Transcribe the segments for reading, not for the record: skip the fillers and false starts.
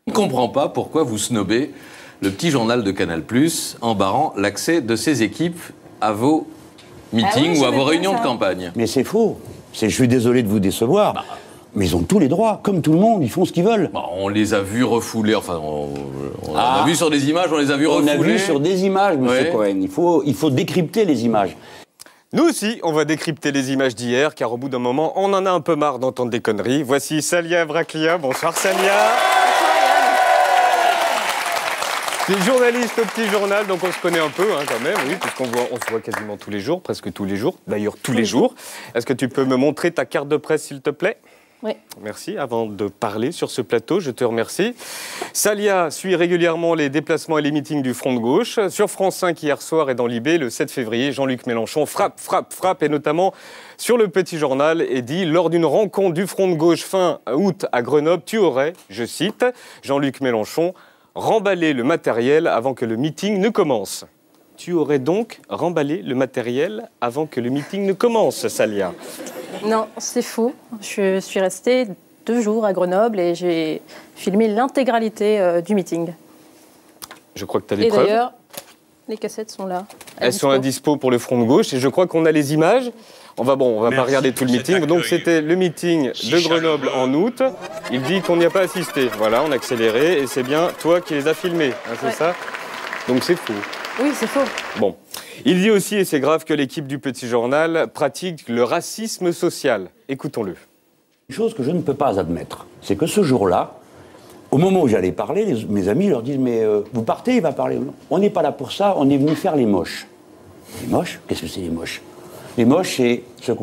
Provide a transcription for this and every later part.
Je ne comprends pas pourquoi vous snobez le petit journal de Canal+, en barrant l'accès de ses équipes à vos meetings ou à vos réunions de campagne. Mais c'est faux. Je suis désolé de vous décevoir. Mais ils ont tous les droits, comme tout le monde, ils font ce qu'ils veulent. On les a vus refouler, enfin, on a vu sur des images, on les a vus refouler. On a vu sur des images, monsieur Cohen. Il faut décrypter les images. Nous aussi, on va décrypter les images d'hier, car au bout d'un moment, on en a un peu marre d'entendre des conneries. Voici Salia Braclia. Bonsoir Salia. Tu es journaliste au Petit Journal, donc on se connaît un peu quand même, oui, puisqu'on se voit quasiment tous les jours, presque tous les jours, d'ailleurs tous les jours. Est-ce que tu peux me montrer ta carte de presse, s'il te plaît ? Oui. Merci. Avant de parler sur ce plateau, je te remercie. Salia suit régulièrement les déplacements et les meetings du Front de Gauche. Sur France 5 hier soir et dans l'IB, le 7 février, Jean-Luc Mélenchon frappe, et notamment sur le Petit Journal, et dit « Lors d'une rencontre du Front de Gauche fin août à Grenoble, tu aurais, je cite, Jean-Luc Mélenchon, remballer le matériel avant que le meeting ne commence. » Tu aurais donc remballé le matériel avant que le meeting ne commence, Salia. Non, c'est faux. Je suis restée 2 jours à Grenoble et j'ai filmé l'intégralité du meeting. Je crois que tu as les preuves. Et d'ailleurs, les cassettes sont là. Elles sont à dispo pour le Front de Gauche et je crois qu'on a les images. On va pas regarder tout le meeting. Donc c'était le meeting de Grenoble en août. Il dit qu'on n'y a pas assisté. Voilà, on a accéléré et c'est bien toi qui les as filmés, c'est ça? Donc c'est faux. Oui, c'est faux. Bon. Il dit aussi, et c'est grave, que l'équipe du Petit Journal pratique le racisme social. Écoutons-le. Une chose que je ne peux pas admettre, c'est que ce jour-là, au moment où j'allais parler, mes amis leur disent « Mais vous partez, il va parler. » On n'est pas là pour ça, on est venu faire les moches. Les moches? Qu'est-ce que c'est les moches? Les moches, c'est ceux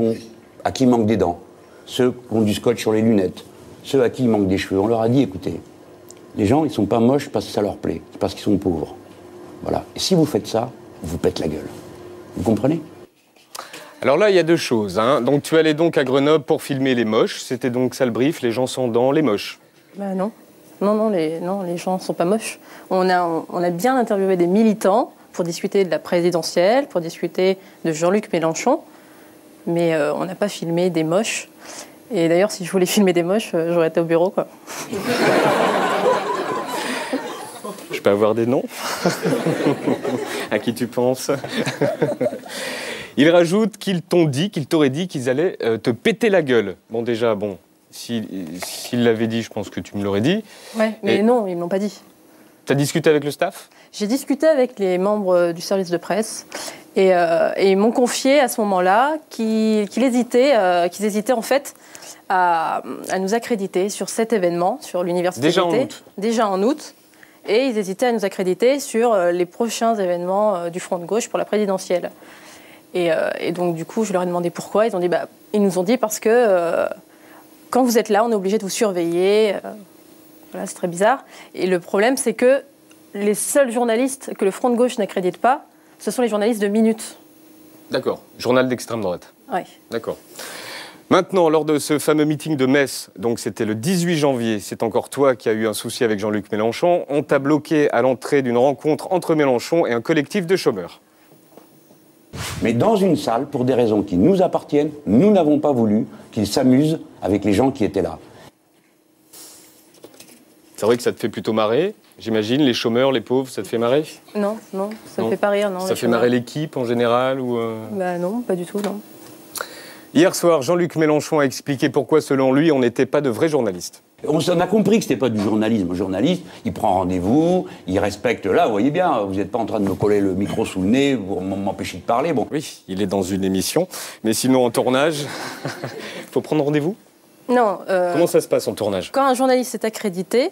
à qui il manque des dents, ceux qui ont du scotch sur les lunettes, ceux à qui il manque des cheveux. On leur a dit « Écoutez, les gens, ils ne sont pas moches parce que ça leur plaît, c'est parce qu'ils sont pauvres. » Voilà. Et si vous faites ça, on vous pète la gueule. Vous comprenez? Alors là, il y a 2 choses. Donc tu allais donc à Grenoble pour filmer les moches. C'était donc ça le brief, les gens sont dans les moches. Ben non. Non, les gens ne sont pas moches. On a bien interviewé des militants pour discuter de la présidentielle, pour discuter de Jean-Luc Mélenchon. Mais on n'a pas filmé des moches. Et d'ailleurs, si je voulais filmer des moches, j'aurais été au bureau, quoi. Je peux avoir des noms? À qui tu penses? Il rajoute qu'ils t'auraient dit qu'ils allaient te péter la gueule. Bon, déjà, s'il l'avait dit, je pense que tu me l'aurais dit. Ouais, mais non, ils ne me l'ont pas dit. Tu as discuté avec le staff? J'ai discuté avec les membres du service de presse et ils m'ont confié à ce moment-là qu'ils hésitaient en fait à nous accréditer sur cet événement, sur l'université. Déjà en août? Déjà en août. Et ils hésitaient à nous accréditer sur les prochains événements du Front de Gauche pour la présidentielle. Et donc, du coup, je leur ai demandé pourquoi. Ils nous ont dit parce que quand vous êtes là, on est obligé de vous surveiller. Voilà, c'est très bizarre. Et le problème, c'est que les seuls journalistes que le Front de Gauche n'accrédite pas, ce sont les journalistes de Minute. D'accord. Journal d'extrême droite. Oui. D'accord. Maintenant, lors de ce fameux meeting de Metz, donc c'était le 18 janvier, c'est encore toi qui as eu un souci avec Jean-Luc Mélenchon, on t'a bloqué à l'entrée d'une rencontre entre Mélenchon et un collectif de chômeurs. Mais dans une salle, pour des raisons qui nous appartiennent, nous n'avons pas voulu qu'ils s'amusent avec les gens qui étaient là. C'est vrai que ça te fait plutôt marrer, j'imagine, les chômeurs, les pauvres, ça te fait marrer? Non, ça ne fait pas rire, non. Ça fait marrer l'équipe en général ou Non, pas du tout, non. Hier soir, Jean-Luc Mélenchon a expliqué pourquoi, selon lui, on n'était pas de vrais journalistes. On a compris que ce n'était pas du journalisme. Le journaliste, il prend rendez-vous, il respecte. Là, vous voyez bien, vous n'êtes pas en train de me coller le micro sous le nez pour m'empêcher de parler. Bon. Oui, il est dans une émission, mais sinon en tournage, il faut prendre rendez-vous? Non. Comment ça se passe en tournage? Quand un journaliste est accrédité...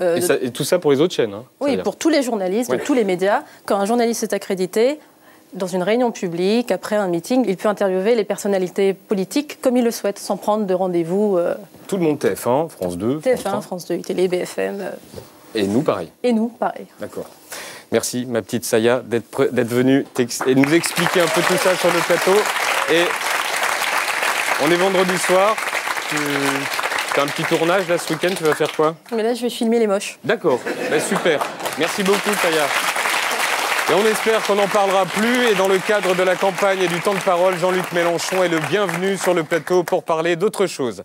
et tout ça pour les autres chaînes, Oui, pour tous les journalistes, de tous les médias. Quand un journaliste est accrédité, dans une réunion publique, après un meeting, il peut interviewer les personnalités politiques comme il le souhaite, sans prendre de rendez-vous. Tout le monde, TF1, France 2. TF1, France 2, télé, BFM. Et nous, pareil. Et nous, pareil. D'accord. Merci, ma petite Saya, d'être venue et nous expliquer un peu tout ça sur le plateau. Et on est vendredi soir. Tu as un petit tournage là ce week-end, tu vas faire quoi? Mais là, je vais filmer les moches. D'accord, super. Merci beaucoup, Saya. Et on espère qu'on n'en parlera plus. Et dans le cadre de la campagne et du temps de parole, Jean-Luc Mélenchon est le bienvenu sur le plateau pour parler d'autre chose.